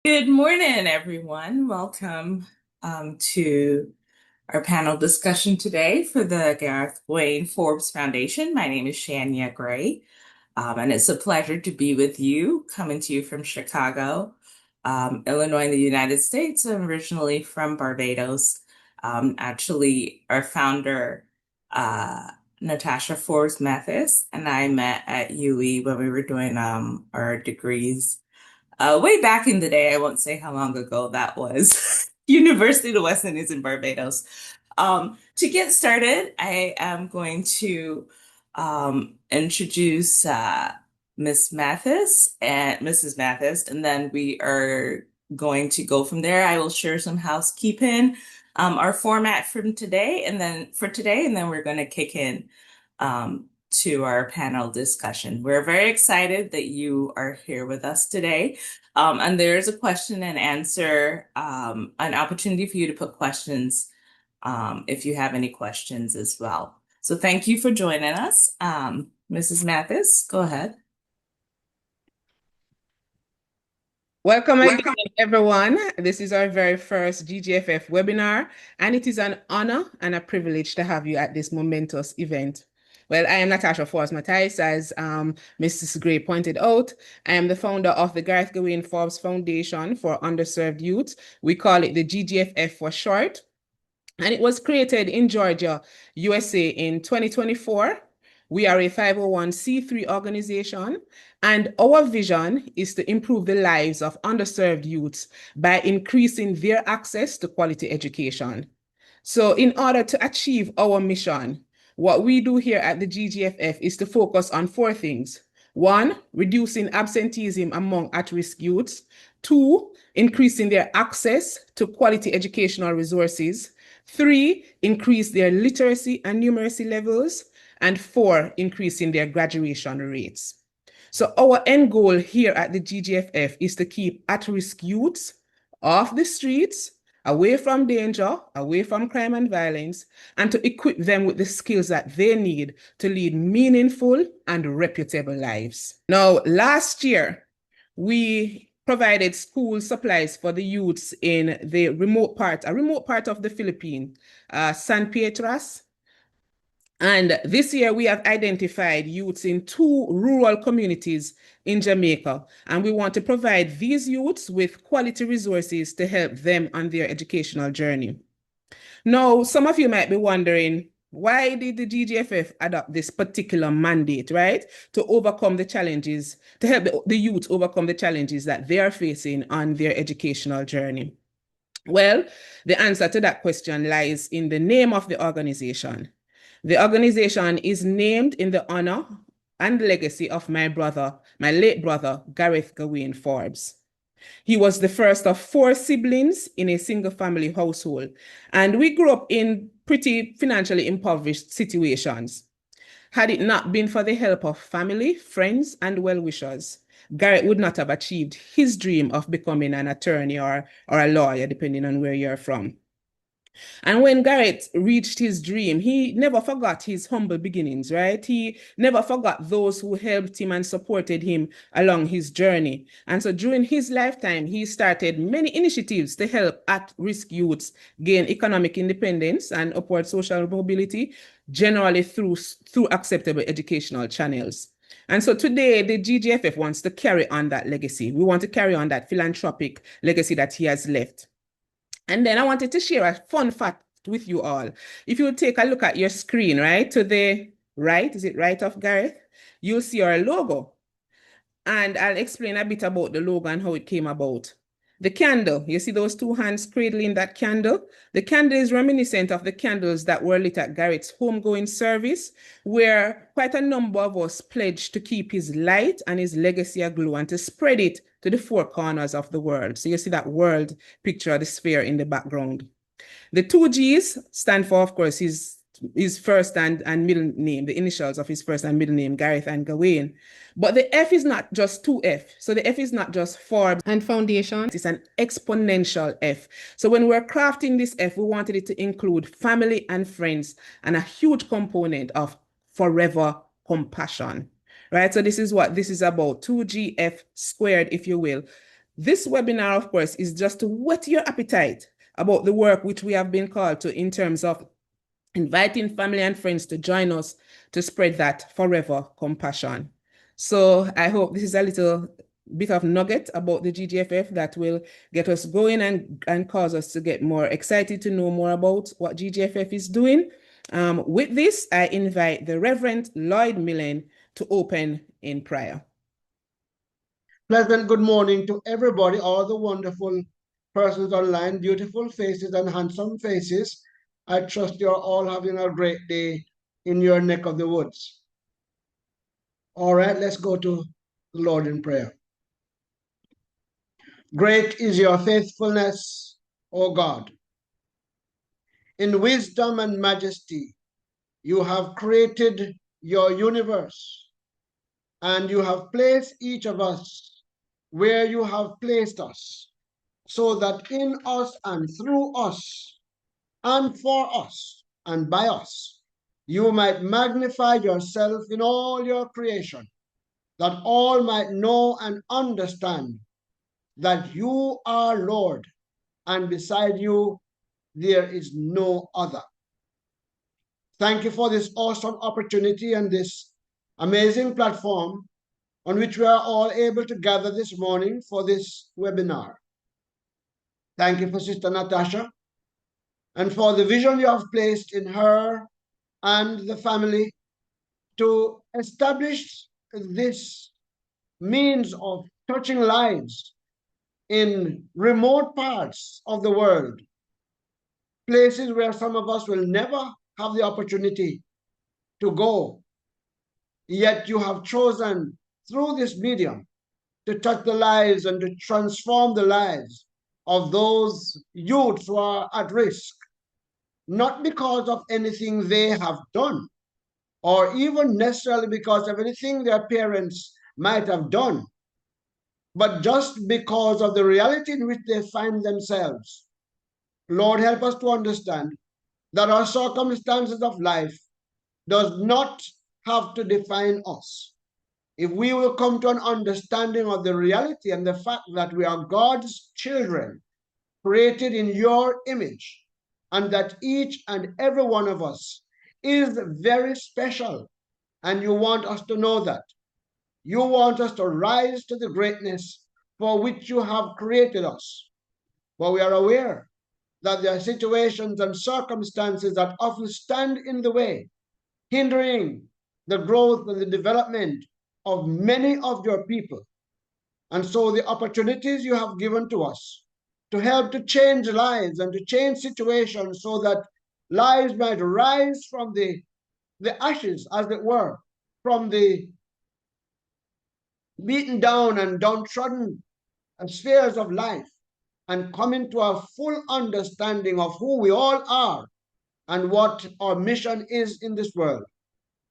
Good morning, everyone. Welcome to our panel discussion today for the Gareth Wayne Forbes Foundation. My name is Shania Gray, and it's a pleasure to be with you, coming to you from Chicago, Illinois, in the United States. I'm originally from Barbados. Actually, our founder, Natasha Forbes Mathis, and I met at UE when we were doing our degrees. Way back in the day, I won't say how long ago that was. University of the West Indies in Barbados. To get started, I am going to introduce Miss Mathis and Mrs. Mathis, and then we are going to go from there. I will share some housekeeping, our format from today, and then we're going to kick in to our panel discussion. We're very excited that you are here with us today. And there's a question and answer, an opportunity for you to put questions if you have any questions as well. So thank you for joining us. Mrs. Mathis, go ahead. Welcome again, everyone. This is our very first GGFF webinar, and it is an honor and a privilege to have you at this momentous event. Well, I am Natasha Forbes Matthijs, as Mrs. Gray pointed out. I am the founder of the Gareth Gawain Forbes Foundation for Underserved Youth. We call it the GGFF for short. And it was created in Georgia, USA in 2024. We are a 501c3 organization, and our vision is to improve the lives of underserved youths by increasing their access to quality education. So in order to achieve our mission, what we do here at the GGFF is to focus on four things. One, reducing absenteeism among at-risk youths. Two, increasing their access to quality educational resources. Three, increase their literacy and numeracy levels. And four, increasing their graduation rates. So our end goal here at the GGFF is to keep at-risk youths off the streets, away from danger, away from crime and violence, and to equip them with the skills that they need to lead meaningful and reputable lives. Now, last year, we provided school supplies for the youths in the remote part of the Philippines, San Pietras. And this year, we have identified youths in 2 rural communities in Jamaica, and we want to provide these youths with quality resources to help them on their educational journey. Now, some of you might be wondering, why did the GGFF adopt this particular mandate, right? To overcome the challenges, to help the youth overcome the challenges that they are facing on their educational journey. Well, the answer to that question lies in the name of the organization. The organization is named in the honor and legacy of my late brother, Gareth Gawain Forbes. He was the first of 4 siblings in a single family household, and we grew up in pretty financially impoverished situations. Had it not been for the help of family, friends, and well-wishers, Gareth would not have achieved his dream of becoming an attorney or a lawyer, depending on where you're from. And when Gareth reached his dream, he never forgot his humble beginnings, right? He never forgot those who helped him and supported him along his journey. And so during his lifetime, he started many initiatives to help at-risk youths gain economic independence and upward social mobility, generally through acceptable educational channels. And so today, the GGFF wants to carry on that legacy. We want to carry on that philanthropic legacy that he has left. And then I wanted to share a fun fact with you all. If you take a look at your screen, right, to the right, is it right of Gareth? You'll see our logo. And I'll explain a bit about the logo and how it came about. The candle, you see those 2 hands cradling that candle? The candle is reminiscent of the candles that were lit at Gareth's homegoing service, where quite a number of us pledged to keep his light and his legacy aglow and to spread it to the 4 corners of the world. So you see that world picture of the sphere in the background. The 2 G's stand for, of course, his first and middle name, the initials of his first and middle name, Gareth and Gawain. But the F is not just 2F. So the F is not just Forbes and Foundation. It's an exponential F. So when we're crafting this F, we wanted it to include family and friends and a huge component of forever compassion, right? So this is what this is about, 2GF squared, if you will. This webinar, of course, is just to whet your appetite about the work which we have been called to in terms of inviting family and friends to join us to spread that forever compassion. So I hope this is a little bit of nugget about the GGFF that will get us going and cause us to get more excited to know more about what GGFF is doing. With this, I invite the Reverend Lloyd Millen to open in prayer. Pleasant good morning to everybody, all the wonderful persons online, beautiful faces and handsome faces. I trust you're all having a great day in your neck of the woods. All right, let's go to the Lord in prayer. Great is your faithfulness, O God. In wisdom and majesty, you have created your universe, and you have placed each of us where you have placed us, so that in us and through us and for us and by us, you might magnify yourself in all your creation, that all might know and understand that you are Lord, and beside you there is no other. Thank you for this awesome opportunity and this amazing platform on which we are all able to gather this morning for this webinar. Thank you for Sister Natasha and for the vision you have placed in her and the family to establish this means of touching lives in remote parts of the world, places where some of us will never have the opportunity to go. Yet you have chosen through this medium to touch the lives and to transform the lives of those youths who are at risk, not because of anything they have done, or even necessarily because of anything their parents might have done, but just because of the reality in which they find themselves. Lord, help us to understand that our circumstances of life does not have to define us. If we will come to an understanding of the reality and the fact that we are God's children, created in your image, and that each and every one of us is very special, and you want us to know that. You want us to rise to the greatness for which you have created us. But we are aware that there are situations and circumstances that often stand in the way, hindering the growth and the development of many of your people. And so the opportunities you have given to us to help to change lives and to change situations so that lives might rise from the ashes, as it were, from the beaten down and downtrodden spheres of life, and come into a full understanding of who we all are and what our mission is in this world.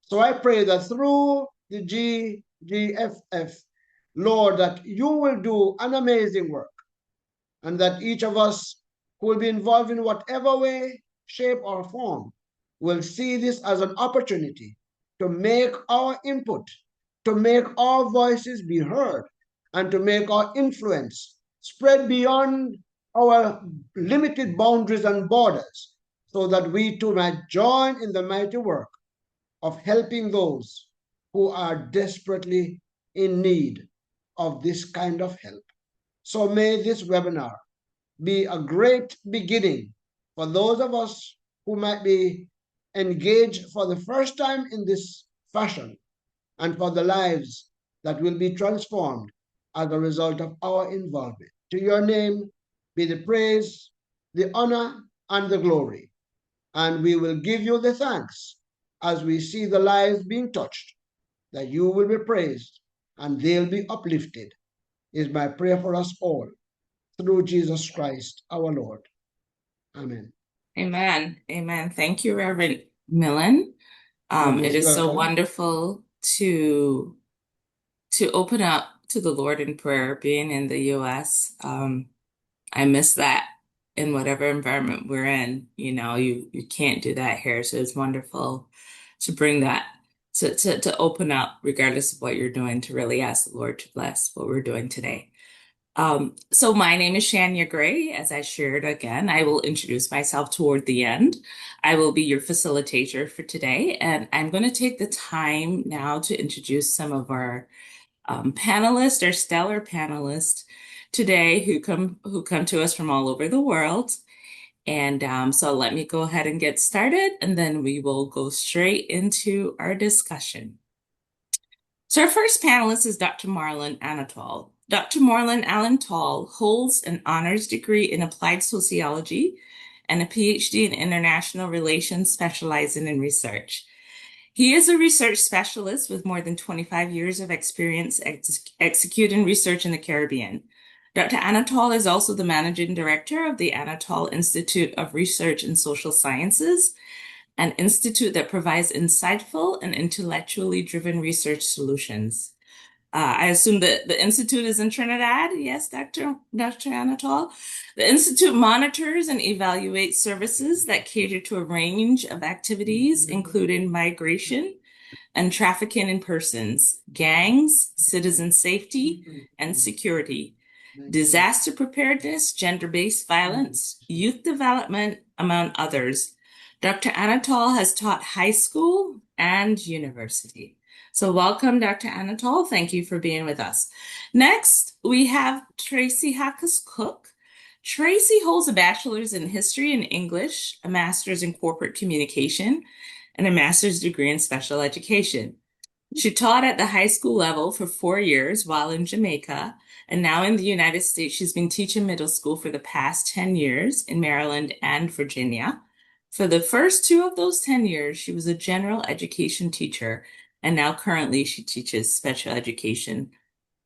So I pray that through the GGFF, Lord, that you will do an amazing work, and that each of us who will be involved in whatever way, shape, or form will see this as an opportunity to make our input, to make our voices be heard, and to make our influence spread beyond our limited boundaries and borders, so that we too might join in the mighty work of helping those who are desperately in need of this kind of help. So may this webinar be a great beginning for those of us who might be engaged for the first time in this fashion, and for the lives that will be transformed as a result of our involvement. To your name be the praise, the honor, and the glory. And we will give you the thanks as we see the lives being touched, that you will be praised and they'll be uplifted, is my prayer for us all, through Jesus Christ our Lord. Amen. Amen. Amen. Thank you, Reverend Millen. You're It most is so welcome. wonderful to open up to the Lord in prayer, being in the US. I miss that in whatever environment we're in. You can't do that here. So it's wonderful to bring that to open up, regardless of what you're doing, to really ask the Lord to bless what we're doing today. So my name is Shania Gray. As I shared again, I will introduce myself toward the end. I will be your facilitator for today, and I'm going to take the time now to introduce some of our panelists, our stellar panelists today who come to us from all over the world. And so let me go ahead and get started, and then we will go straight into our discussion. So our first panelist is Dr. Marlon Anatol. Dr. Marlon Anatol holds an honors degree in applied sociology and a PhD in international relations, specializing in research. He is a research specialist with more than 25 years of experience executing research in the Caribbean. Dr. Anatol is also the managing director of the Anatol Institute of Research in Social Sciences, an institute that provides insightful and intellectually driven research solutions. I assume that the Institute is in Trinidad. Yes, Dr. Anatol. The Institute monitors and evaluates services that cater to a range of activities, including migration and trafficking in persons, gangs, citizen safety and security, disaster preparedness, gender-based violence, youth development, among others. Dr. Anatol has taught high school and university. So welcome, Dr. Anatol. Thank you for being with us. Next, we have Tracy Hackus Cook. Tracy holds a bachelor's in history and English, a master's in corporate communication, and a master's degree in special education. She taught at the high school level for 4 years while in Jamaica, and now in the United States, she's been teaching middle school for the past 10 years in Maryland and Virginia. For the first 2 of those 10 years, she was a general education teacher, and now currently she teaches special education,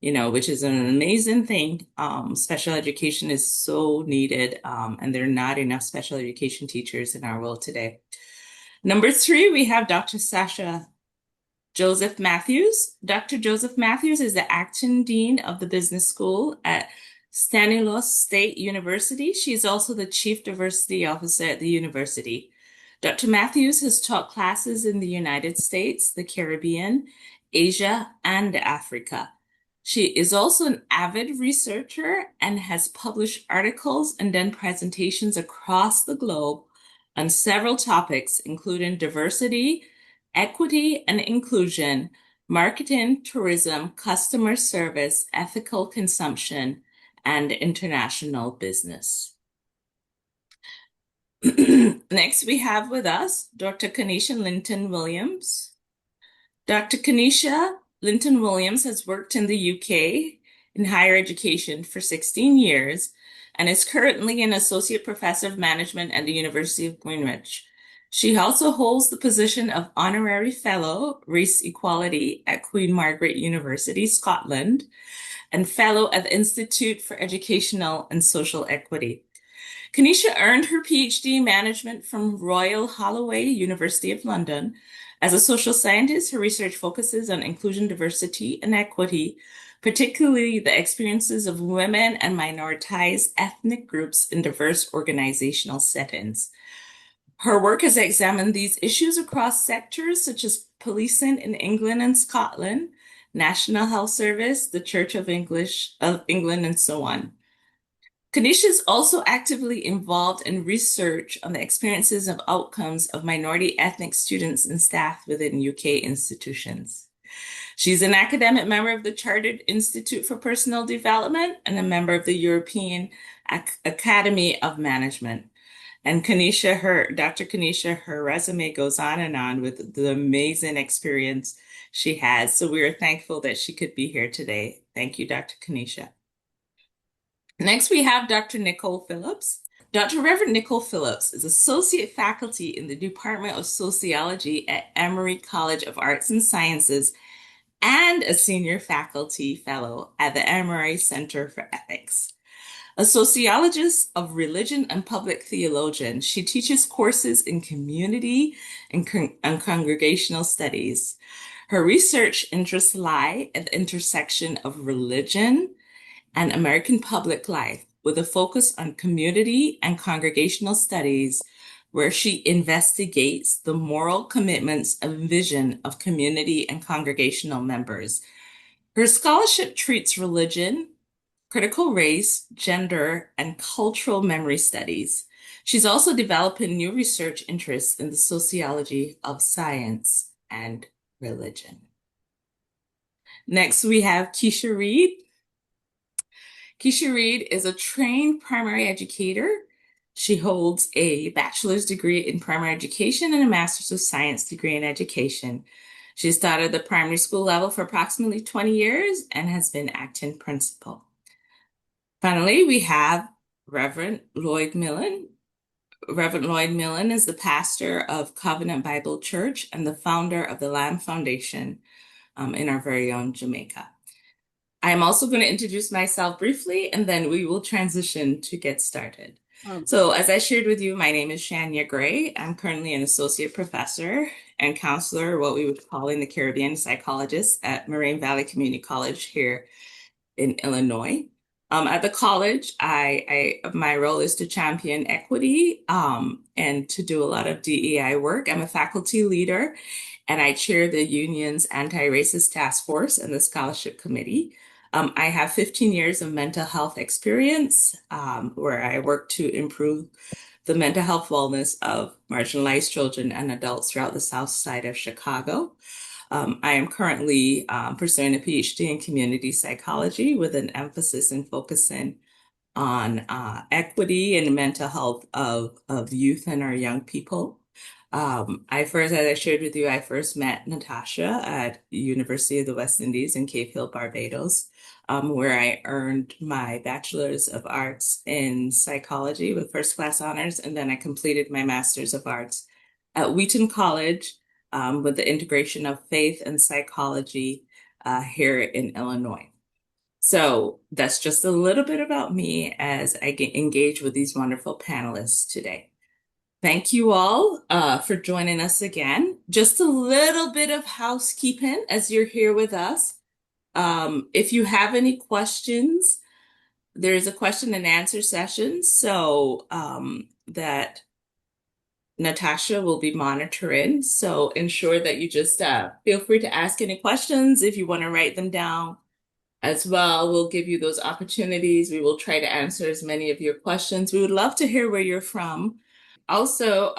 which is an amazing thing. Special education is so needed, and there are not enough special education teachers in our world today. Number 3, we have Dr. Sasha Joseph Matthews. Dr. Joseph Matthews is the acting dean of the business school at Stanislaus State University. She is also the chief diversity officer at the university. Dr. Matthews has taught classes in the United States, the Caribbean, Asia, and Africa. She is also an avid researcher and has published articles and done presentations across the globe on several topics, including diversity, equity and inclusion, marketing, tourism, customer service, ethical consumption, and international business. Next, we have with us Dr. Kanisha Linton Williams. Dr. Kanisha Linton Williams has worked in the UK in higher education for 16 years and is currently an associate professor of management at the University of Greenwich. She also holds the position of Honorary Fellow, Race Equality at Queen Margaret University, Scotland, and Fellow at the Institute for Educational and Social Equity. Kanisha earned her PhD in management from Royal Holloway, University of London. As a social scientist, her research focuses on inclusion, diversity, and equity, particularly the experiences of women and minoritized ethnic groups in diverse organizational settings. Her work has examined these issues across sectors such as policing in England and Scotland, National Health Service, the Church of England, and so on. Kanisha is also actively involved in research on the experiences and outcomes of minority ethnic students and staff within UK institutions. She's an academic member of the Chartered Institute for Personal Development and a member of the European Academy of Management. And Dr. Kanisha, her resume goes on and on with the amazing experience she has. So we are thankful that she could be here today. Thank you, Dr. Kanisha. Next, we have Dr. Nicole Phillips. Dr. Reverend Nicole Phillips is associate faculty in the Department of Sociology at Emory College of Arts and Sciences and a senior faculty fellow at the Emory Center for Ethics. A sociologist of religion and public theologian, she teaches courses in community and congregational studies. Her research interests lie at the intersection of religion and American public life, with a focus on community and congregational studies, where she investigates the moral commitments and vision of community and congregational members. Her scholarship treats religion, critical race, gender, and cultural memory studies. She's also developing new research interests in the sociology of science and religion. Next, we have Keisha Reed. Keisha Reed is a trained primary educator. She holds a bachelor's degree in primary education and a master's of science degree in education. She's taught at the primary school level for approximately 20 years and has been acting principal. Finally, we have Reverend Lloyd Millen. Reverend Lloyd Millen is the pastor of Covenant Bible Church and the founder of the Lamb Foundation in our very own Jamaica. I am also going to introduce myself briefly, and then we will transition to get started. So as I shared with you, my name is Shania Gray. I'm currently an associate professor and counselor, what we would call in the Caribbean, psychologist at Moraine Valley Community College here in Illinois. At the college, my role is to champion equity and to do a lot of DEI work. I'm a faculty leader, and I chair the union's anti-racist task force and the scholarship committee. I have 15 years of mental health experience where I work to improve the mental health wellness of marginalized children and adults throughout the South Side of Chicago. I am currently pursuing a PhD in community psychology with an emphasis in focusing on equity and mental health of youth and our young people. As I shared with you, I first met Natasha at University of the West Indies in Cape Hill, Barbados, where I earned my Bachelor's of Arts in Psychology with first class honors, and then I completed my Master's of Arts at Wheaton College with the integration of faith and psychology here in Illinois. So that's just a little bit about me as I engage with these wonderful panelists today. Thank you all for joining us again. Just a little bit of housekeeping as you're here with us. If you have any questions, there's a question and answer session so that Natasha will be monitoring. So ensure that you just feel free to ask any questions if you want to write them down as well. We'll give you those opportunities. We will try to answer as many of your questions. We would love to hear where you're from. Also,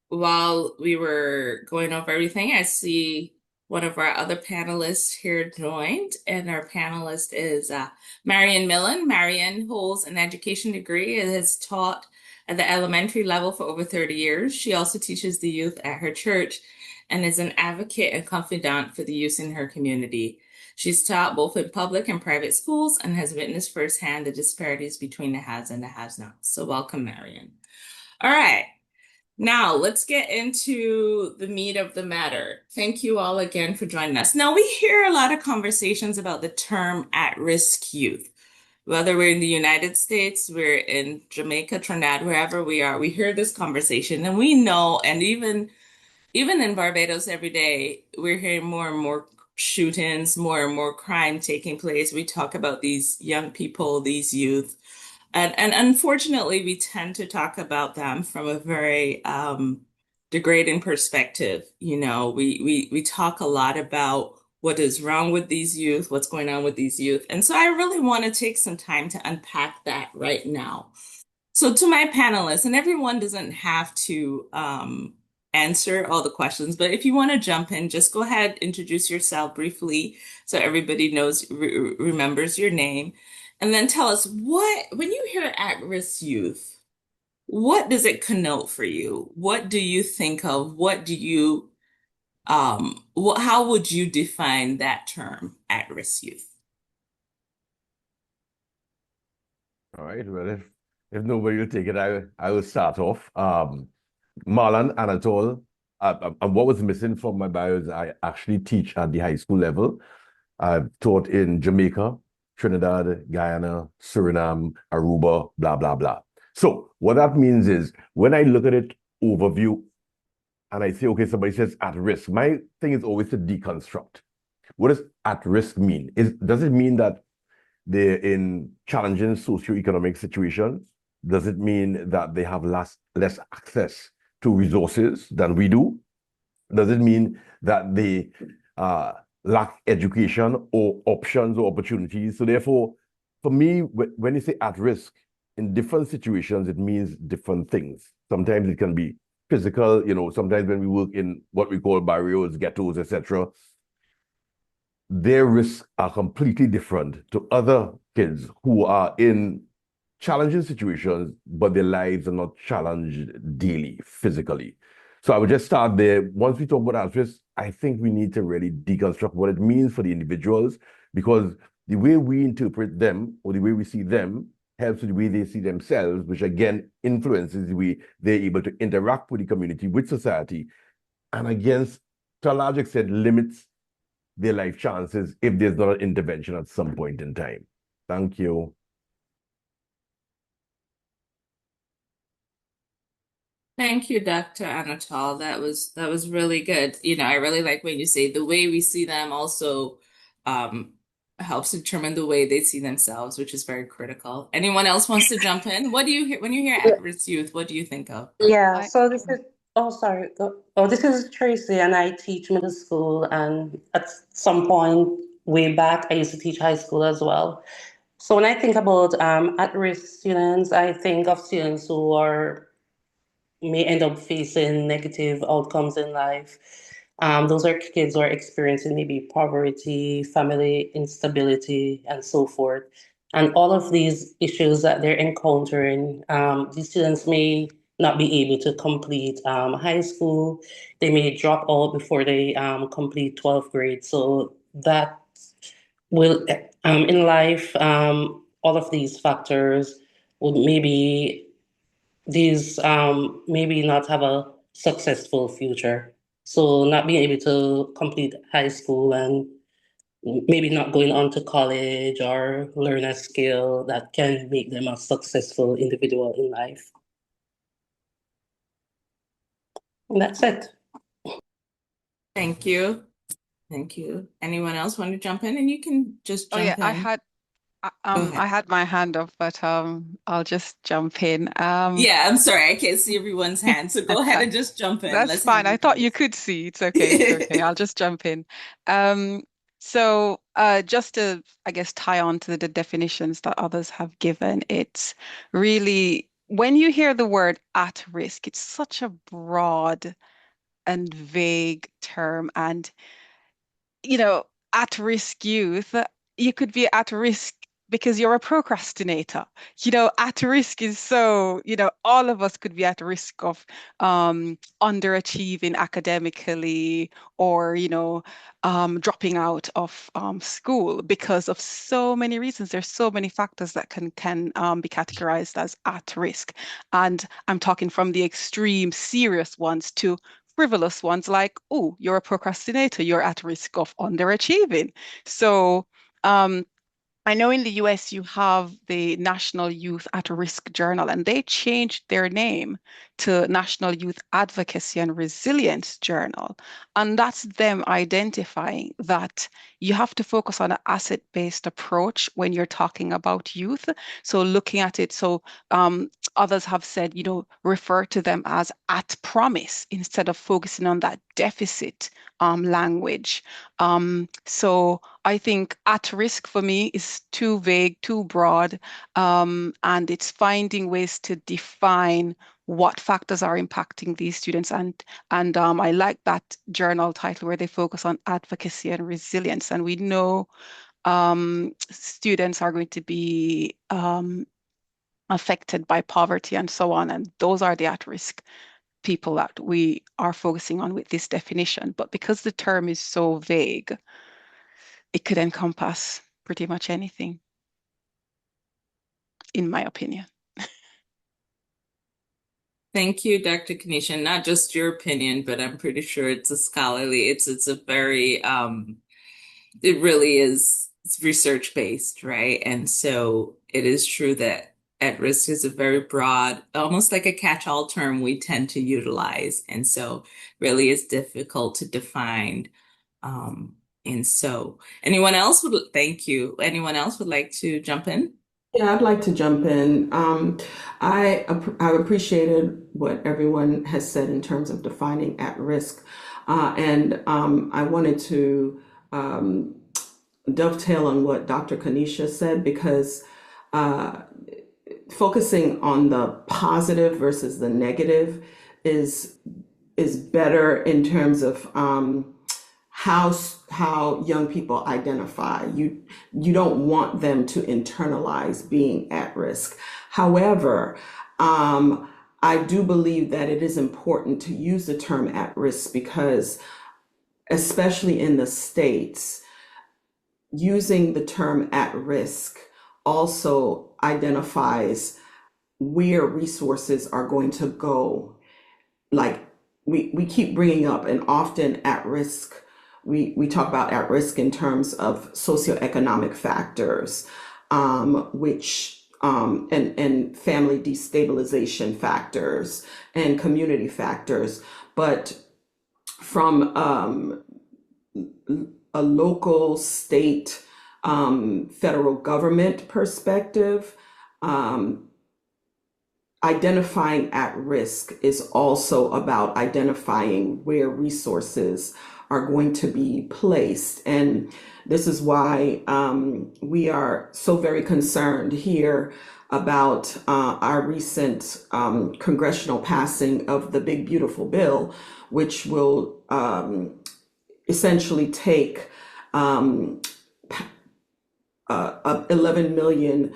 while we were going over everything, I see one of our other panelists here joined, and our panelist is Marian Millen. Marian holds an education degree and has taught at the elementary level for over 30 years. She also teaches the youth at her church and is an advocate and confidant for the youth in her community. She's taught both in public and private schools and has witnessed firsthand the disparities between the haves and the has-nots. So welcome, Marian. All right, now let's get into the meat of the matter. Thank you all again for joining us. Now, we hear a lot of conversations about the term at-risk youth. Whether we're in the United States, we're in Jamaica, Trinidad, wherever we are, we hear this conversation and we know, and even in Barbados every day, we're hearing more and more shootings, more and more crime taking place. We talk about these young people, these youth. And unfortunately, we tend to talk about them from a very degrading perspective. You know, we talk a lot about what is wrong with these youth, what's going on with these youth. And so I really want to take some time to unpack that right now. So to my panelists, and everyone doesn't have to answer all the questions, but if you want to jump in, just go ahead, introduce yourself briefly so everybody knows, remembers your name. And then tell us when you hear at-risk youth, what does it connote for you? What do you think of? How would you define that term, at-risk youth? All right. Well, if nobody will take it, I will start off. Marlon Anatole, and what was missing from my bio is I actually teach at the high school level. I've taught in Jamaica, Trinidad, Guyana, Suriname, Aruba, blah, blah, blah. So what that means is when I look at it overview and I say, okay, somebody says at risk, my thing is always to deconstruct. What does at risk mean? Does it mean that they're in challenging socioeconomic situations? Does it mean that they have less access to resources than we do? Does it mean that they lack education or options or opportunities? So therefore, for me, when you say at risk, in different situations, it means different things. Sometimes it can be physical, sometimes when we work in what we call barrios, ghettos, etc., their risks are completely different to other kids who are in challenging situations, but their lives are not challenged daily, physically. So I would just start there. Once we talk about at risk, I think we need to really deconstruct what it means for the individuals, because the way we interpret them or the way we see them helps with the way they see themselves, which again influences the way they're able to interact with the community, with society, and against, to a large extent, limits their life chances if there's not an intervention at some point in time. Thank you. Thank you, Dr. Anatol. That was really good. I really like when you say the way we see them also um, helps determine the way they see themselves, which is very critical. Anyone else wants to jump in? What do you hear when you hear Yeah, at-risk youth? What do you think of? yeah. I So this is, oh, sorry. Oh, this is Tracy, and I teach middle school. And at some point way back, I used to teach high school as well. So when I think about at-risk students, I think of students who are may end up facing negative outcomes in life. Those are kids who are experiencing maybe poverty, family instability, and so forth. And all of these issues that they're encountering, these students may not be able to complete high school. They may drop out before they complete 12th grade. So that will, in life, all of these factors would maybe these maybe not have a successful future. So not being able to complete high school and maybe not going on to college or learn a skill that can make them a successful individual in life. And that's it. Thank you. Thank you. Anyone else want to jump in? And you can just oh yeah, jump in. Go I ahead. had my hand up, but I'll just jump in. Yeah, I'm sorry. I can't see everyone's hand. So go ahead and just jump in. That's Let's have fine. I you thought you guys. could see. It's okay. It's okay. I'll just jump in. Um, just to, I guess, tie on to the definitions that others have given, it's really when you hear the word at risk, it's such a broad and vague term. And at risk youth, you could be at risk because you're a procrastinator. At risk is so, all of us could be at risk of underachieving academically or, dropping out of school because of so many reasons. There's so many factors that can be categorized as at risk. And I'm talking from the extreme serious ones to frivolous ones like, oh, you're a procrastinator, you're at risk of underachieving. So, um, I know in the US you have the National Youth at Risk Journal, and they changed their name to National Youth Advocacy and Resilience Journal. And that's them identifying that you have to focus on an asset-based approach when you're talking about youth. So looking at it, others have said, refer to them as at promise instead of focusing on that deficit language. So I think at risk for me is too vague, too broad, and it's finding ways to define what factors are impacting these students. And I like that journal title where they focus on advocacy and resilience. And we know students are going to be affected by poverty and so on, and those are the at-risk people that we are focusing on with this definition. But because the term is so vague, it could encompass pretty much anything, in my opinion. Thank you, Dr. Kanisha. Not just your opinion, but I'm pretty sure it's a scholarly, it's a very it really is, it's research based, right? And so it is true that at risk is a very broad, almost like a catch-all term we tend to utilize. And so really is difficult to define. And so thank you. Anyone else would like to jump in? Yeah, I'd like to jump in. I appreciated what everyone has said in terms of defining at risk, and I wanted to um, dovetail on what Dr. Kanisha said, because focusing on the positive versus the negative is better in terms of how young people identify. You don't want them to internalize being at risk. However, I do believe that it is important to use the term at risk because, especially in the States, using the term at risk also identifies where resources are going to go. Like we keep bringing up, and often at risk, we talk about at risk in terms of socioeconomic factors, which and family destabilization factors and community factors. But from a local, state, federal government perspective, identifying at risk is also about identifying where resources are going to be placed. And this is why we are so very concerned here about our recent congressional passing of the Big Beautiful Bill, which will essentially take 11 million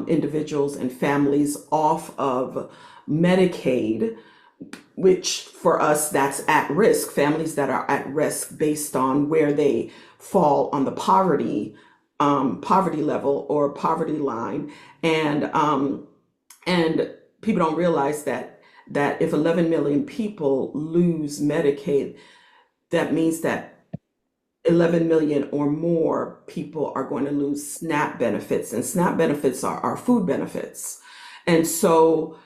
individuals and families off of Medicaid, which for us, that's at risk, families that are at risk based on where they fall on the poverty level or poverty line. And people don't realize that if 11 million people lose Medicaid, that means that 11 million or more people are going to lose SNAP benefits, and SNAP benefits are food benefits. And so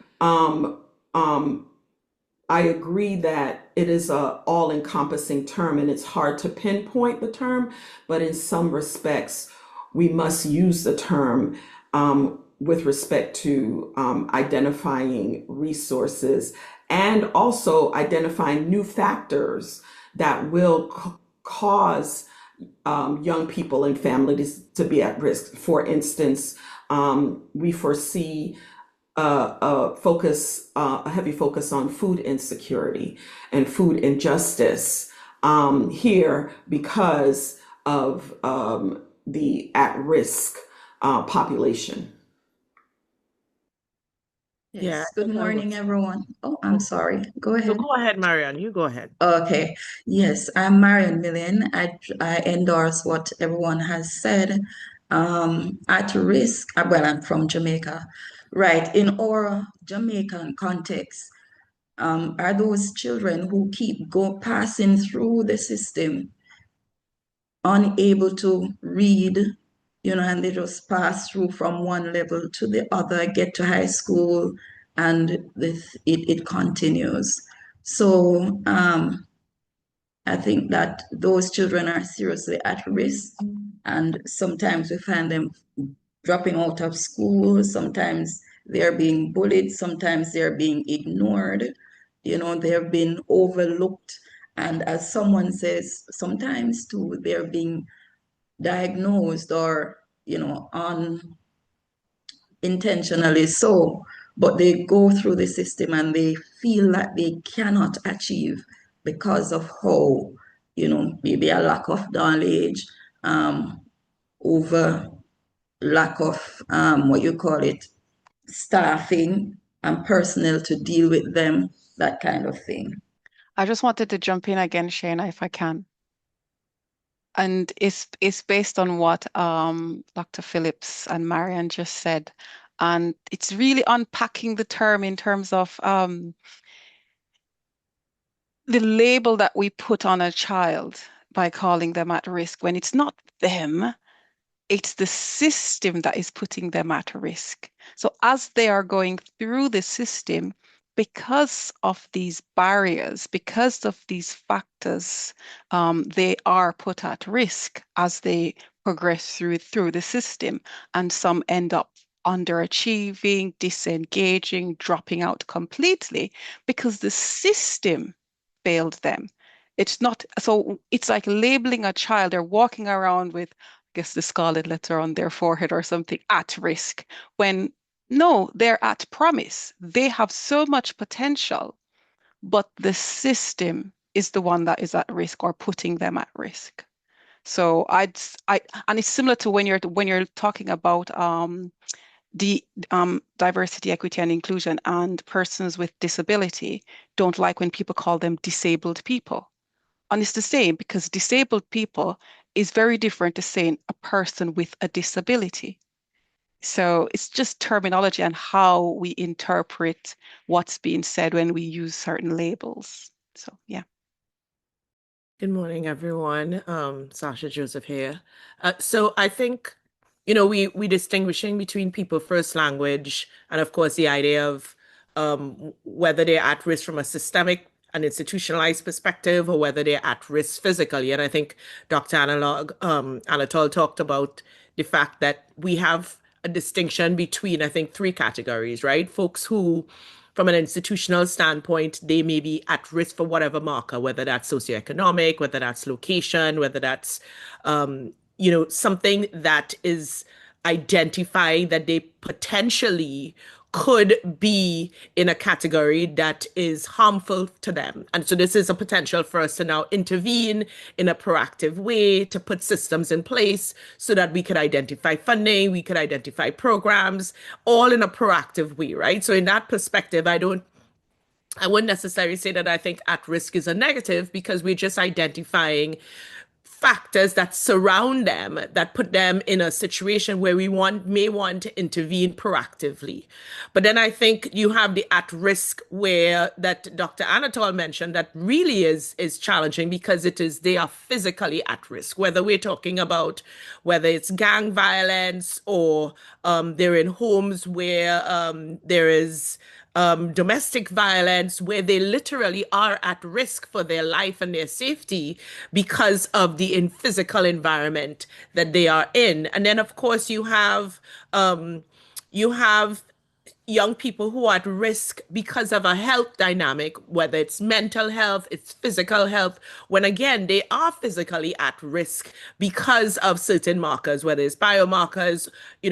I agree that it is a all-encompassing term and it's hard to pinpoint the term, but in some respects, we must use the term with respect to identifying resources and also identifying new factors that will cause young people and families to be at risk. For instance, we foresee a heavy focus on food insecurity and food injustice here because of the at-risk population. Yes. Yeah. Good morning, everyone. Oh, I'm sorry. Go So ahead. go ahead, Marianne. You go ahead. Okay. Yes, I'm Marian Millian. I endorse what everyone has said. At risk, well, I'm from Jamaica. Right. In our Jamaican context, are those children who keep passing through the system, unable to read, and they just pass through from one level to the other, get to high school, and it continues. So I think that those children are seriously at risk, and sometimes we find them dropping out of school, sometimes they're being bullied, sometimes they're being ignored, they're being overlooked. And as someone says, sometimes too, they're being diagnosed or, unintentionally so, but they go through the system and they feel that they cannot achieve because of how, maybe a lack of knowledge, over lack of, what you call it, staffing and personnel to deal with them, that kind of thing. I just wanted to jump in again, Shayna, if I can. And it's based on what Dr. Phillips and Marian just said. And it's really unpacking the term in terms of the label that we put on a child by calling them at risk when it's not them, it's the system that is putting them at risk. So as they are going through the system, because of these barriers, because of these factors, they are put at risk as they progress through the system. And some end up underachieving, disengaging, dropping out completely because the system failed them. It's not, so it's like labeling a child. They're walking around with guess, the scarlet letter on their forehead or something, at risk, when no, they're at promise. They have so much potential, but the system is the one that is at risk or putting them at risk. So and it's similar to when you're talking about the diversity, equity, and inclusion, and persons with disability don't like when people call them disabled people. And it's the same, because disabled people is very different to saying a person with a disability. So it's just terminology and how we interpret what's being said when we use certain labels. So yeah. Good morning, everyone. Sasha Joseph here. So I think, we distinguishing between people first language and of course the idea of whether they're at risk from a systemic and institutionalized perspective or whether they're at risk physically. And I think Dr. Anatol talked about the fact that we have a distinction between, I think, three categories, right? Folks who from an institutional standpoint, they may be at risk for whatever marker, whether that's socioeconomic, whether that's location, whether that's, something that is identifying that they potentially could be in a category that is harmful to them. And so this is a potential for us to now intervene in a proactive way to put systems in place so that we could identify funding, we could identify programs, all in a proactive way, right? So in that perspective, I wouldn't necessarily say that I think at risk is a negative, because we're just identifying factors that surround them that put them in a situation where we may want to intervene proactively. But then I think you have the at risk where that Dr. Anatol mentioned that really is challenging, because they are physically at risk, whether we're talking about whether it's gang violence or they're in homes where there is domestic violence, where they literally are at risk for their life and their safety because of the physical environment that they are in. And then, of course, you have young people who are at risk because of a health dynamic, whether it's mental health, it's physical health, when again, they are physically at risk because of certain markers, whether it's biomarkers,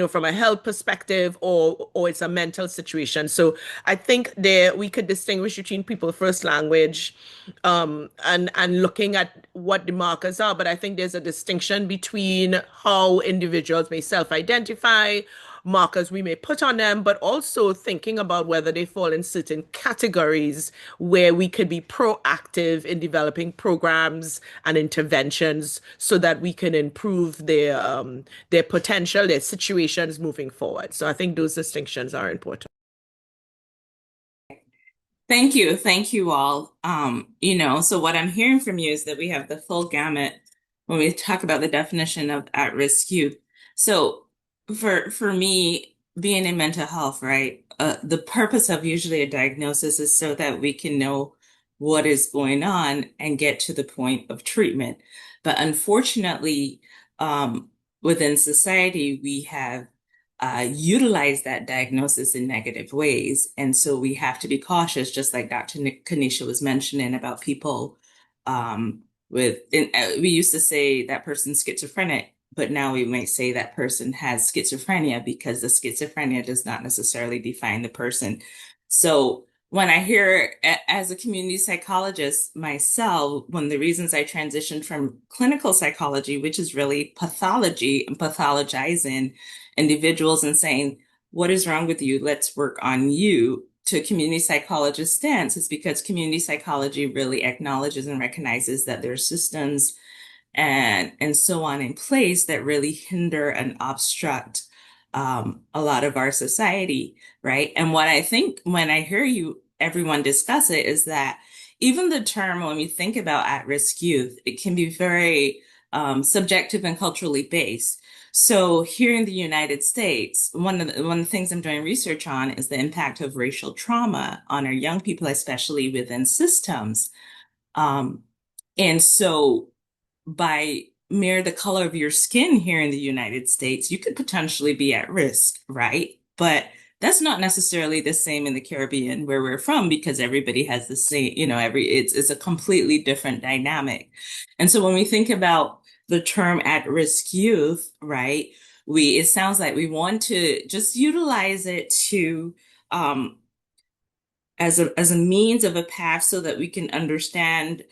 from a health perspective, or it's a mental situation. So I think we could distinguish between people first language and looking at what the markers are. But I think there's a distinction between how individuals may self-identify, markers we may put on them, but also thinking about whether they fall in certain categories where we could be proactive in developing programs and interventions so that we can improve their potential, their situations moving forward. So I think those distinctions are important. Thank you. Thank you all. So what I'm hearing from you is that we have the full gamut when we talk about the definition of at-risk youth. So for me, being in mental health, right, the purpose of usually a diagnosis is so that we can know what is going on and get to the point of treatment. But unfortunately, within society, we have utilized that diagnosis in negative ways. And so we have to be cautious, just like Dr. Kanisha was mentioning about people we used to say that person's schizophrenic, but now we might say that person has schizophrenia, because the schizophrenia does not necessarily define the person. So when I hear, as a community psychologist myself, one of the reasons I transitioned from clinical psychology, which is really pathology and pathologizing individuals and saying, what is wrong with you? Let's work on you, to community psychologist stance, is because community psychology really acknowledges and recognizes that there are systems and so on in place that really hinder and obstruct a lot of our society, right? And what I think when I hear everyone discuss it, is that even the term, when we think about at-risk youth, it can be very subjective and culturally based. So here in the United States, one of the things I'm doing research on is the impact of racial trauma on our young people, especially within systems. And so by mere the color of your skin here in the United States, you could potentially be at risk, right? But that's not necessarily the same in the Caribbean, where we're from, because everybody has the same, it's a completely different dynamic. And so when we think about the term at-risk youth, right? It sounds like we want to just utilize it to as a means of a path so that we can understand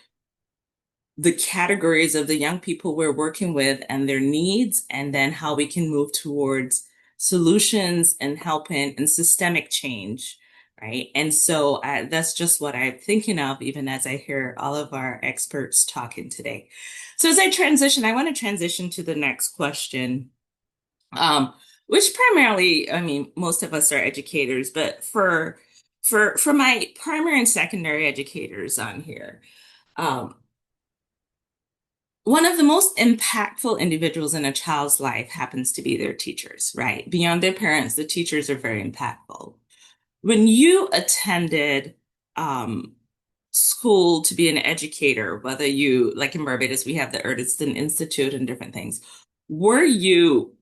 the categories of the young people we're working with and their needs, and then how we can move towards solutions and helping and systemic change, right? And so that's just what I'm thinking of, even as I hear all of our experts talking today. So as I want to transition to the next question, which primarily, I mean, most of us are educators, but for my primary and secondary educators on here, one of the most impactful individuals in a child's life happens to be their teachers, right? Beyond their parents, the teachers are very impactful. When you attended school to be an educator, whether you, like in Barbados, we have the Erdeston Institute and different things, were you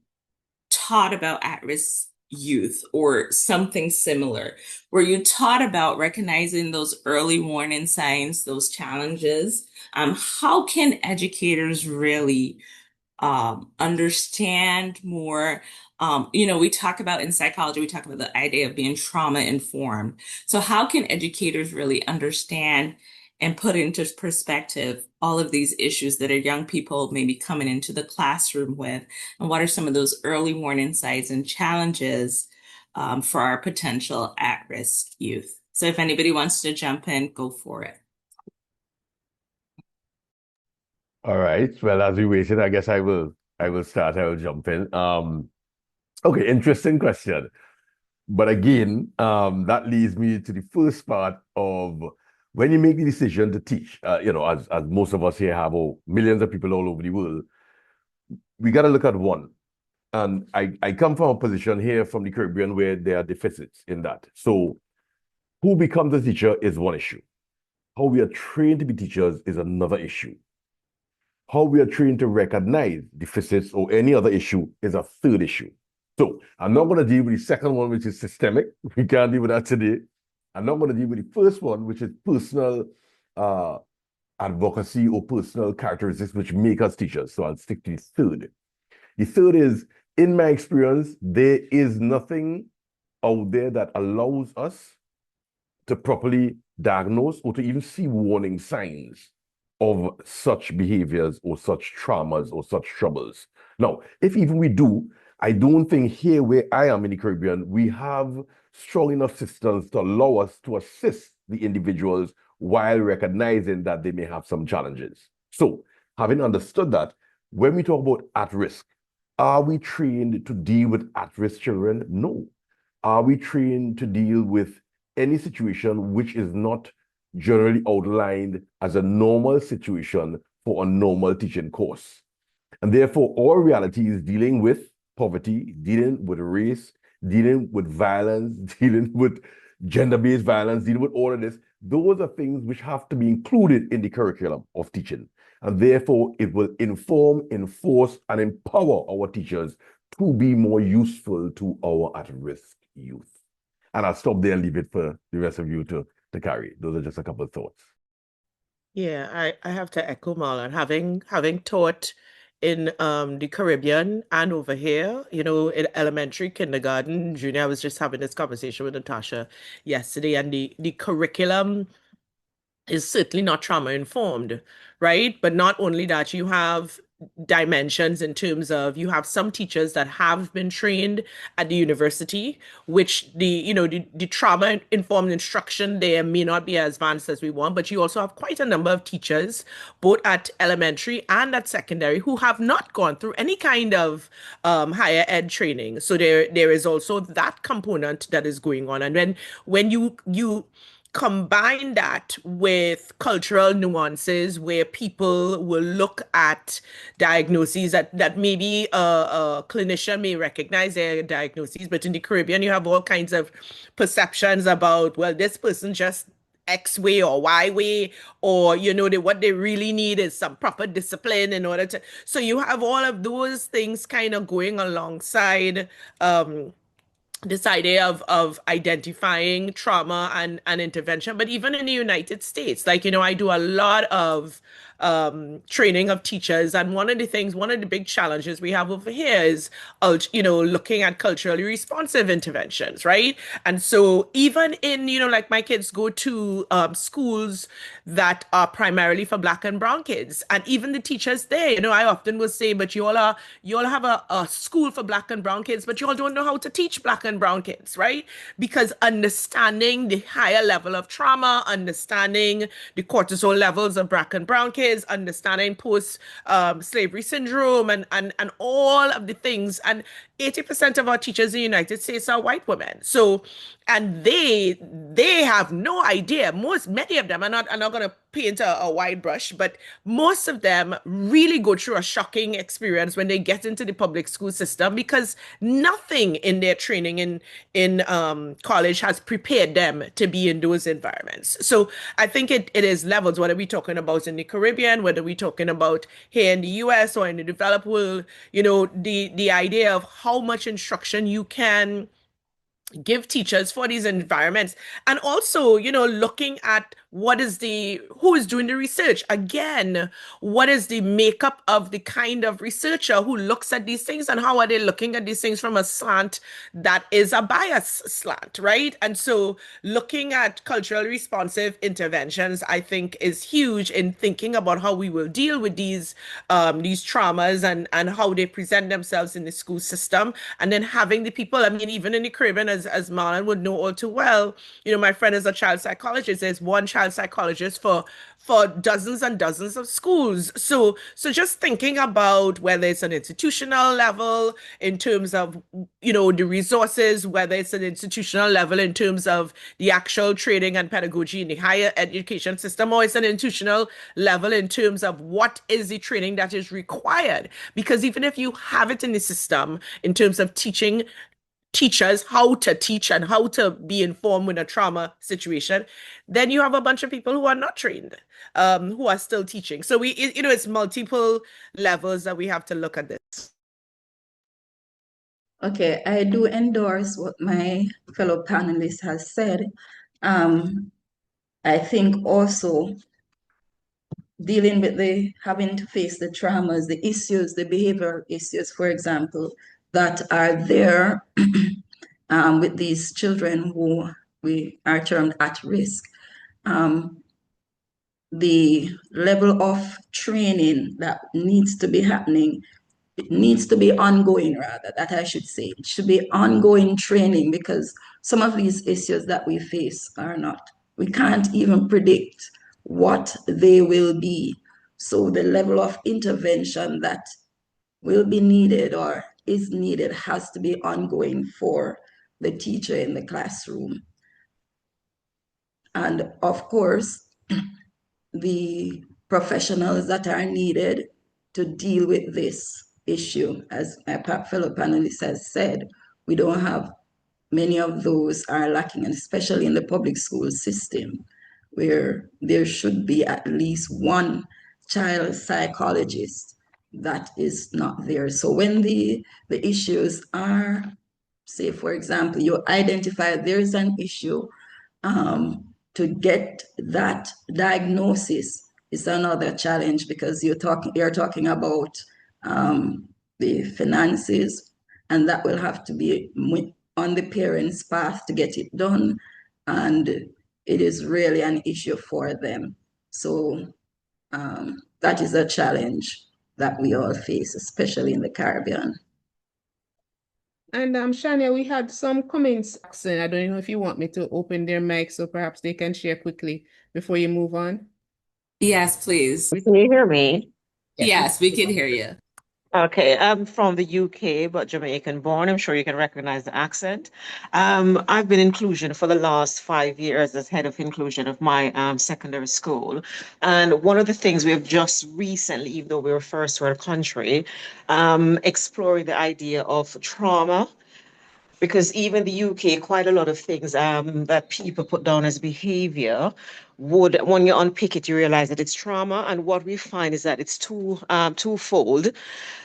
taught about at-risk youth or something similar? Were you taught about recognizing those early warning signs, those challenges? How can educators really understand more? We talk about in psychology, we talk about the idea of being trauma informed. So how can educators really understand and put into perspective all of these issues that our young people may be coming into the classroom with? And what are some of those early warning signs and challenges for our potential at-risk youth? So if anybody wants to jump in, go for it. All right. Well, as we waited, I guess I will start. I will jump in. Okay, interesting question. But again, that leads me to the first part of when you make the decision to teach, as most of us here have, millions of people all over the world, we got to look at one. And I come from a position here from the Caribbean where there are deficits in that. So who becomes a teacher is one issue. How we are trained to be teachers is another issue. How we are trained to recognize deficits or any other issue is a third issue. So I'm not going to deal with the second one, which is systemic. We can't deal with that today. I'm not going to deal with the first one, which is personal advocacy or personal characteristics which make us teachers. So I'll stick to the third. The third is, in my experience, there is nothing out there that allows us to properly diagnose or to even see warning signs of such behaviors or such traumas or such troubles. Now, if even we do, I don't think here where I am in the Caribbean, we have strong enough systems to allow us to assist the individuals while recognizing that they may have some challenges. So, having understood that, when we talk about at risk, are we trained to deal with at-risk children? No. Are we trained to deal with any situation which is not generally outlined as a normal situation for a normal teaching course? And therefore, our reality is dealing with poverty, dealing with race, dealing with violence, dealing with gender-based violence, dealing with all of this. Those are things which have to be included in the curriculum of teaching. And therefore, it will inform, enforce, and empower our teachers to be more useful to our at-risk youth. And I'll stop there and leave it for the rest of you to carry. Those are just a couple of thoughts. Yeah, I have to echo Marlon. Having taught in the Caribbean and over here, in elementary, kindergarten, junior, I was just having this conversation with Natasha yesterday, and the curriculum is certainly not trauma informed, right? But not only that, you have dimensions in terms of you have some teachers that have been trained at the university, which the trauma informed instruction there may not be as advanced as we want, but you also have quite a number of teachers both at elementary and at secondary who have not gone through any kind of higher ed training. So there is also that component that is going on. And when you combine that with cultural nuances where people will look at diagnoses that maybe a clinician may recognize their diagnoses, but in the Caribbean, you have all kinds of perceptions about, well, this person just X way or Y way, or what they really need is some proper discipline in order to. So you have all of those things kind of going alongside this idea of identifying trauma and intervention. But even in the United States, like, I do a lot of training of teachers. And one of the big challenges we have over here is, looking at culturally responsive interventions, right? And so even in, like my kids go to schools that are primarily for Black and brown kids. And even the teachers there, I often will say, but you all have a school for Black and brown kids, but you all don't know how to teach Black and brown kids, right? Because understanding the higher level of trauma, understanding the cortisol levels of Black and brown kids, understanding post slavery syndrome and all of the things. And 80% of our teachers in the United States are white women. So, and they have no idea. Many of them, I'm not going to paint a wide brush, but most of them really go through a shocking experience when they get into the public school system, because nothing in their training in college has prepared them to be in those environments. So I think it is levels, whether we're talking about in the Caribbean, whether we're talking about here in the US or in the developed world, the idea of how much instruction you can give teachers for these environments. And also, looking at who is doing the research. Again, what is the makeup of the kind of researcher who looks at these things, and how are they looking at these things from a slant that is a bias slant, right? And so looking at culturally responsive interventions, I think, is huge in thinking about how we will deal with these traumas and how they present themselves in the school system. And then having the people, I mean, even in the Caribbean, as Marlon would know all too well, my friend is a child psychologist. There's one child psychologist for dozens and dozens of schools. So just thinking about whether it's an institutional level in terms of, the resources, whether it's an institutional level in terms of the actual training and pedagogy in the higher education system, or it's an institutional level in terms of what is the training that is required. Because even if you have it in the system in terms of teaching teachers how to teach and how to be informed in a trauma situation, then you have a bunch of people who are not trained, who are still teaching. So it's multiple levels that we have to look at this. Okay, I do endorse what my fellow panelist has said. I think also dealing with having to face the traumas, the issues, the behavioral issues, for example, that are there with these children who we are termed at risk. The level of training that needs to be happening, it needs to be ongoing, rather, that I should say. It should be ongoing training, because some of these issues that we face are not, we can't even predict what they will be. So the level of intervention that will be needed or is needed has to be ongoing for the teacher in the classroom. And of course, the professionals that are needed to deal with this issue. As my fellow panelist has said, we don't have many of those are lacking, and especially in the public school system, where there should be at least one child psychologist that is not there. So when the issues are, say, for example, you identify there is an issue, to get that diagnosis is another challenge, because you're talking about the finances, and that will have to be on the parents' path to get it done, and it is really an issue for them. So that is a challenge that we all face, especially in the Caribbean. And Shania, we had some comments. I don't know if you want me to open their mic so perhaps they can share quickly before you move on. Yes, please. Can you hear me? Yes, we can hear you. Okay, I'm from the UK, but Jamaican born. I'm sure you can recognize the accent. I've been inclusion for the last 5 years as head of inclusion of my secondary school. And one of the things we have just recently, even though we were first world country, exploring the idea of trauma Because even the UK, quite a lot of things that people put down as behavior would, when you unpick it, you realize that it's trauma. And what we find is that it's twofold.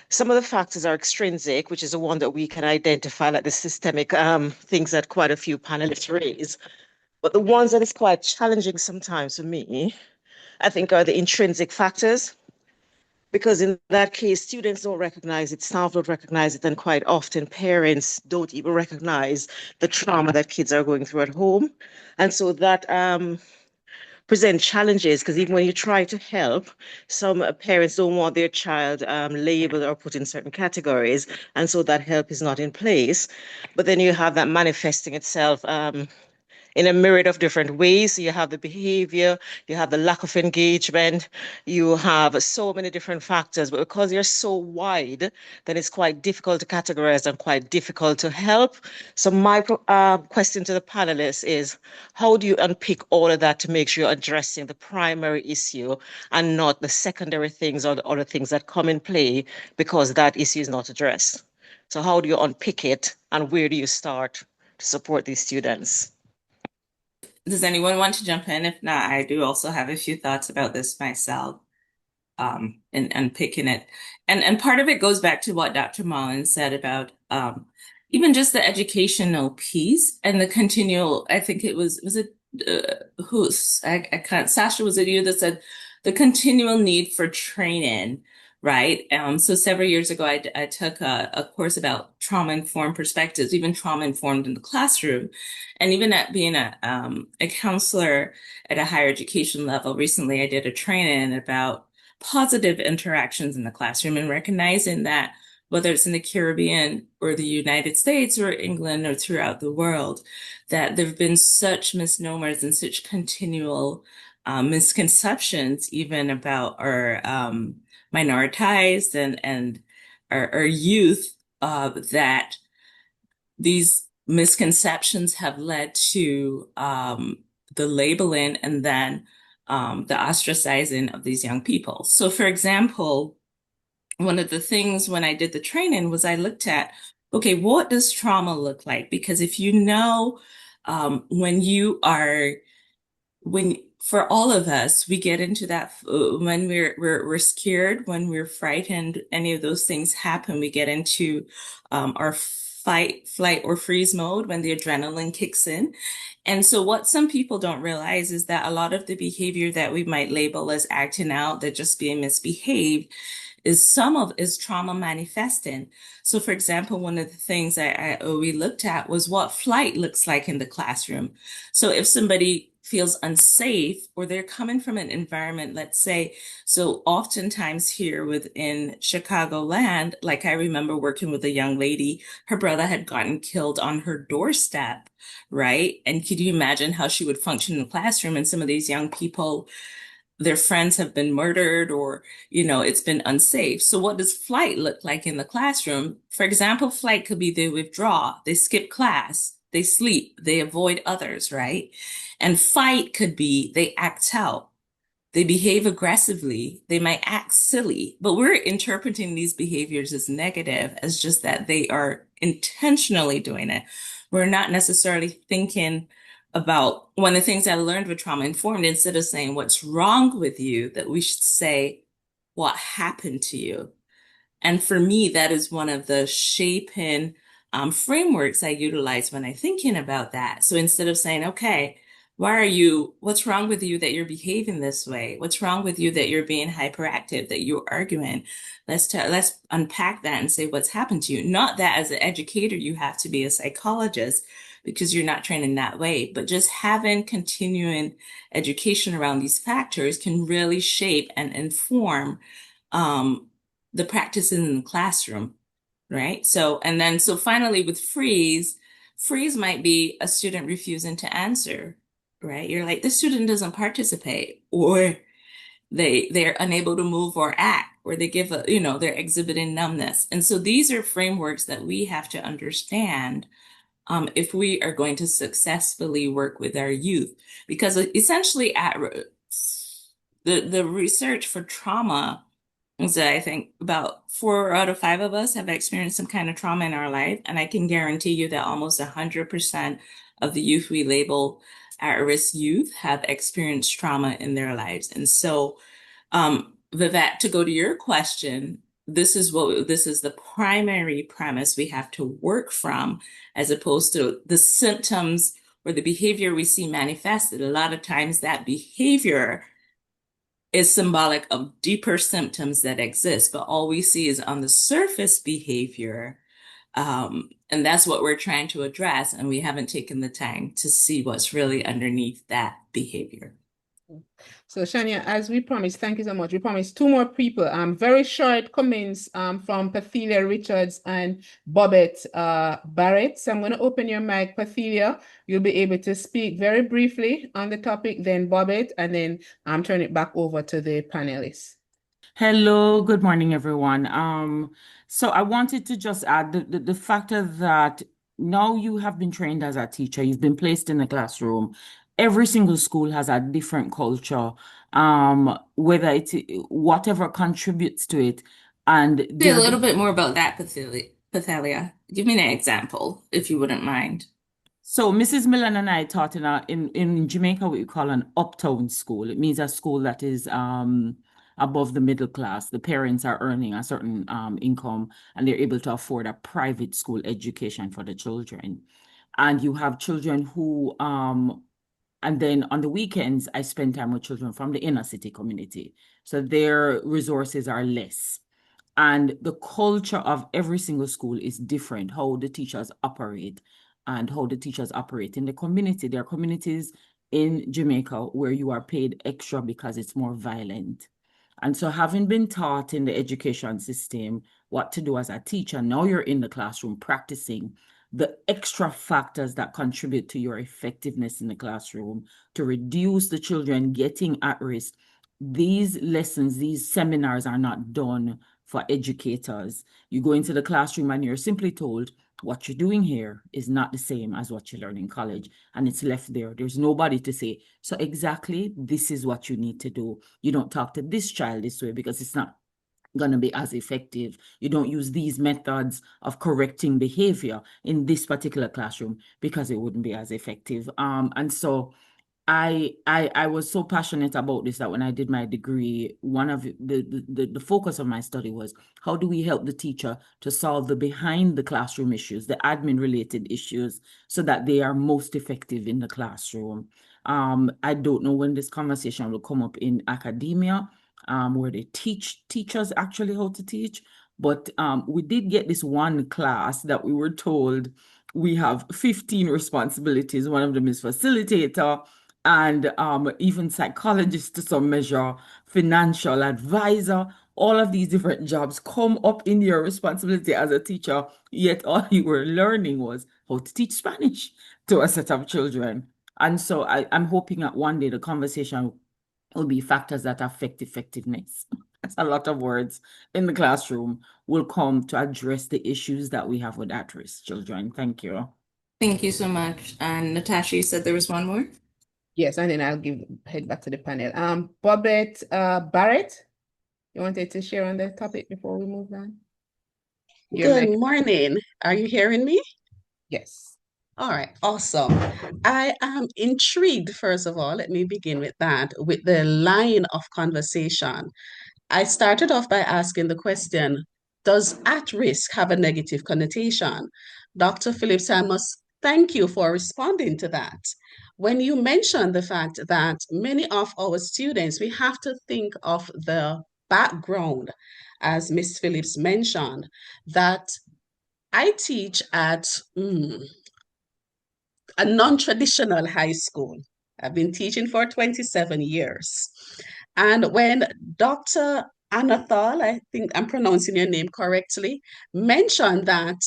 Some of the factors are extrinsic, which is the one that we can identify, like the systemic things that quite a few panelists raise. But the ones that is quite challenging sometimes for me, I think, are the intrinsic factors. Because in that case, students don't recognize it, staff don't recognize it, and quite often parents don't even recognize the trauma that kids are going through at home. And so that present challenges because even when you try to help, some parents don't want their child labeled or put in certain categories, and so that help is not in place. But then you have that manifesting itself in a myriad of different ways. So you have the behavior, you have the lack of engagement, you have so many different factors, but because you're so wide, then it's quite difficult to categorize and quite difficult to help. So my question to the panelists is, how do you unpick all of that to make sure you're addressing the primary issue and not the secondary things or the other things that come in play because that issue is not addressed? So how do you unpick it and where do you start to support these students? Does anyone want to jump in? If not, I do also have a few thoughts about this myself, and picking it. And part of it goes back to what Dr. Mullen said about even just the educational piece and the continual, I think it was it I can't, Sasha, was it you that said the continual need for training, right? So several years ago, I took a course about trauma-informed perspectives, even trauma-informed in the classroom. And even at being a counselor at a higher education level, recently I did a training about positive interactions in the classroom and recognizing that whether it's in the Caribbean or the United States or England or throughout the world, that there have been such misnomers and such continual misconceptions, even about our minoritized and our youth, that these misconceptions have led to the labeling and then the ostracizing of these young people. So, for example, one of the things when I did the training was I looked at, okay, what does trauma look like? Because if you know, when you are, when for all of us, we get into that when we're scared, when we're frightened, any of those things happen, we get into our fight, flight, or freeze mode when the adrenaline kicks in. And so what some people don't realize is that a lot of the behavior that we might label as acting out, that just being misbehaved, is trauma manifesting. So for example, one of the things we looked at was what flight looks like in the classroom. So if somebody feels unsafe or they're coming from an environment, let's say, so oftentimes here within Chicagoland, like I remember working with a young lady, her brother had gotten killed on her doorstep, right? And could you imagine how she would function in the classroom? And some of these young people, their friends have been murdered or, it's been unsafe. So what does flight look like in the classroom? For example, flight could be they withdraw, they skip class, they sleep, they avoid others, right? And fight could be they act out. They behave aggressively. They might act silly, but we're interpreting these behaviors as negative, as just that they are intentionally doing it. We're not necessarily thinking about one of the things I learned with trauma informed, instead of saying what's wrong with you, that we should say what happened to you. And for me, that is one of the shaping frameworks I utilize when I'm thinking about that. So instead of saying, okay, what's wrong with you that you're behaving this way? What's wrong with you that you're being hyperactive, that you're arguing? Let's unpack that and say what's happened to you. Not that as an educator, you have to be a psychologist because you're not trained in that way, but just having continuing education around these factors can really shape and inform the practices in the classroom, right? So finally with freeze might be a student refusing to answer, right? You're like, the student doesn't participate, or they're unable to move or act, or they they're exhibiting numbness. And so these are frameworks that we have to understand if we are going to successfully work with our youth, because essentially the research for trauma And so I think about 4 out of 5 of us have experienced some kind of trauma in our life. And I can guarantee you that almost 100% of the youth we label at-risk youth have experienced trauma in their lives. And so, Vivek, to go to your question, this is the primary premise we have to work from, as opposed to the symptoms or the behavior we see manifested. A lot of times that behavior is symbolic of deeper symptoms that exist, but all we see is on the surface behavior. And that's what we're trying to address. And we haven't taken the time to see what's really underneath that behavior. So Shania, as we promised, thank you so much. We promised 2 more people. Very short comments from Pathelia Richards and Bobette Barrett. So I'm going to open your mic, Pathelia. You'll be able to speak very briefly on the topic, then Bobette, and then turn it back over to the panelists. Hello, good morning, everyone. So I wanted to just add the factor that now you have been trained as a teacher, you've been placed in the classroom. Every single school has a different culture, whether it's whatever contributes to it. And Say a little bit more about that, Pathelia. Give me an example, if you wouldn't mind. So Mrs. Millen and I taught in Jamaica what we call an uptown school. It means a school that is above the middle class. The parents are earning a certain income and they're able to afford a private school education for the children. And you have children who and then on the weekends, I spend time with children from the inner city community. So their resources are less. And the culture of every single school is different, how the teachers operate and how the teachers operate in the community. There are communities in Jamaica where you are paid extra because it's more violent. And so having been taught in the education system what to do as a teacher, now you're in the classroom practicing the extra factors that contribute to your effectiveness in the classroom to reduce the children getting at risk. These lessons, these seminars are not done for educators. You go into the classroom and you're simply told, what you're doing here is not the same as what you learn in college, and it's left there. There's nobody to say, so exactly this is what you need to do. You don't talk to this child this way because it's not going to be as effective. You don't use these methods of correcting behavior in this particular classroom because it wouldn't be as effective. And so I was so passionate about this that when I did my degree, one of the focus of my study was how do we help the teacher to solve the behind the classroom issues, the admin related issues, so that they are most effective in the classroom. I don't know when this conversation will come up in academia, where they teach teachers actually how to teach, but we did get this one class that we were told we have 15 responsibilities. One of them is facilitator, and even psychologist to some measure, financial advisor. All of these different jobs come up in your responsibility as a teacher, yet all you were learning was how to teach Spanish to a set of children. And so I'm hoping that one day the conversation will be factors that affect effectiveness. That's a lot of words in the classroom will come to address the issues that we have with at-risk children. Thank you. Thank you so much. And Natasha, you said there was one more? Yes, and then I'll head back to the panel. Bobette Barrett, you wanted to share on the topic before we move on? Good morning. Are you hearing me? Yes. All right, awesome. I am intrigued, first of all, let me begin with that, with the line of conversation. I started off by asking the question, does at risk have a negative connotation? Dr. Phillips, I must thank you for responding to that. When you mentioned the fact that many of our students, we have to think of the background, as Ms. Phillips mentioned, that I teach at a non-traditional high school. I've been teaching for 27 years. And when Dr. Anathal, I think I'm pronouncing your name correctly, mentioned that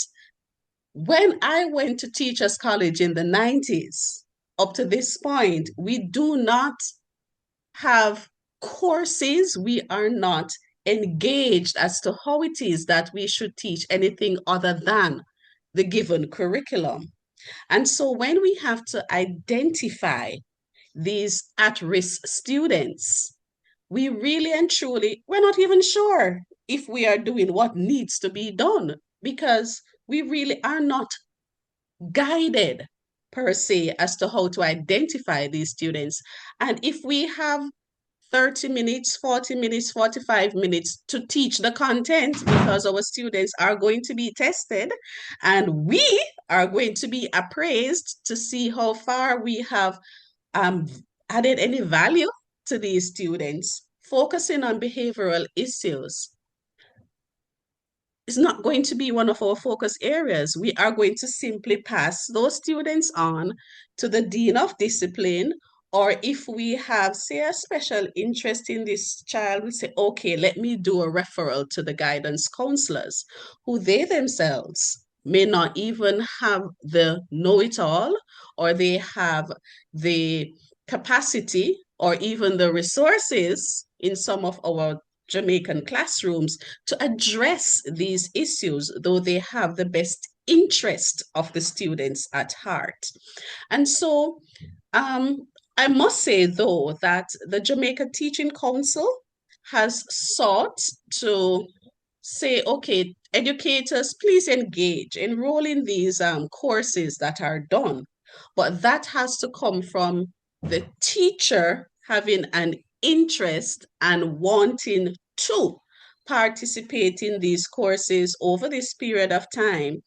when I went to Teachers College in the 90s, up to this point, we do not have courses. We are not engaged as to how it is that we should teach anything other than the given curriculum. And so when we have to identify these at-risk students, we really and truly, we're not even sure if we are doing what needs to be done because we really are not guided per se as to how to identify these students. And if we have 30 minutes, 40 minutes, 45 minutes to teach the content because our students are going to be tested and we are going to be appraised to see how far we have added any value to these students, focusing on behavioral issues is not going to be one of our focus areas. We are going to simply pass those students on to the Dean of Discipline, or if we have, say, a special interest in this child, we say, okay, let me do a referral to the guidance counselors, who they themselves may not even have the know-it-all, or they have the capacity or even the resources in some of our Jamaican classrooms to address these issues, though they have the best interest of the students at heart. And so I must say, though, that the Jamaica Teaching Council has sought to say, okay, educators, please engage, enroll in these courses that are done. But that has to come from the teacher having an interest and wanting to participate in these courses over this period of time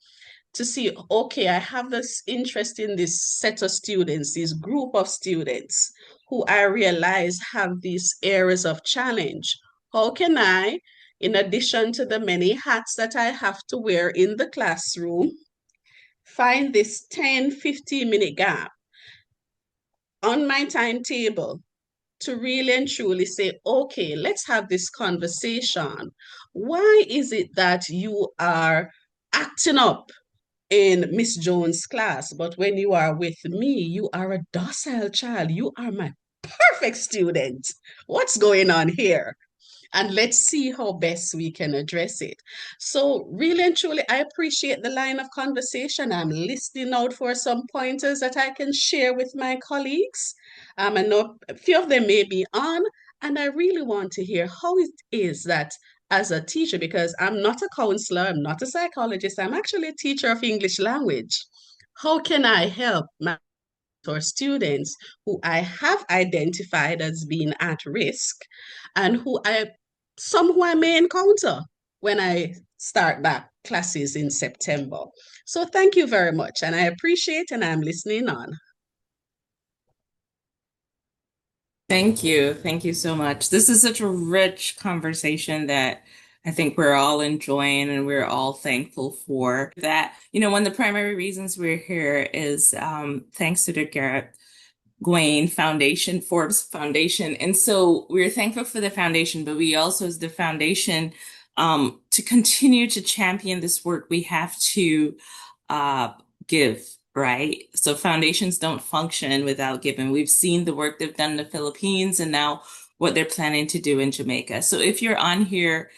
to see, okay, I have this interest in this set of students, this group of students who I realize have these areas of challenge. How can I, in addition to the many hats that I have to wear in the classroom, find this 10, 15-minute gap on my timetable to really and truly say, okay, let's have this conversation. Why is it that you are acting up in Miss Jones' class, but when you are with me, you are a docile child. You are my perfect student. What's going on here? And let's see how best we can address it. So really and truly, I appreciate the line of conversation. I'm listening out for some pointers that I can share with my colleagues. I know a few of them may be on, and I really want to hear how it is that as a teacher, because I'm not a counselor, I'm not a psychologist, I'm actually a teacher of English language. How can I help my or students who I have identified as being at risk and some who I may encounter when I start back classes in September. So thank you very much. And I appreciate and I'm listening on. Thank you. Thank you so much. This is such a rich conversation that I think we're all enjoying and we're all thankful for that. One of the primary reasons we're here is thanks to the Garrett Gawain Foundation, Forbes Foundation. And so we're thankful for the foundation, but we also, as the foundation, to continue to champion this work, we have to give, right? So foundations don't function without giving. We've seen the work they've done in the Philippines and now what they're planning to do in Jamaica. So if you're on here,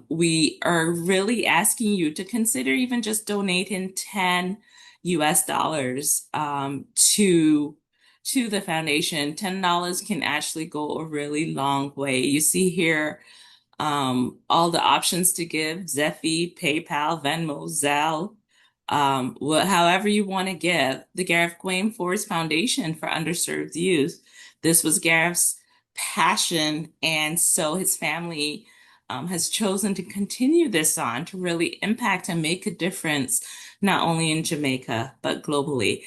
we are really asking you to consider even just donating $10 to the foundation. $10 can actually go a really long way. You see here all the options to give: Zeffy, PayPal, Venmo, Zelle, however you want to give. The Gareth Gawain Forbes Foundation for Underserved Youth. This was Gareth's passion, and so his family has chosen to continue this on to really impact and make a difference, not only in Jamaica, but globally.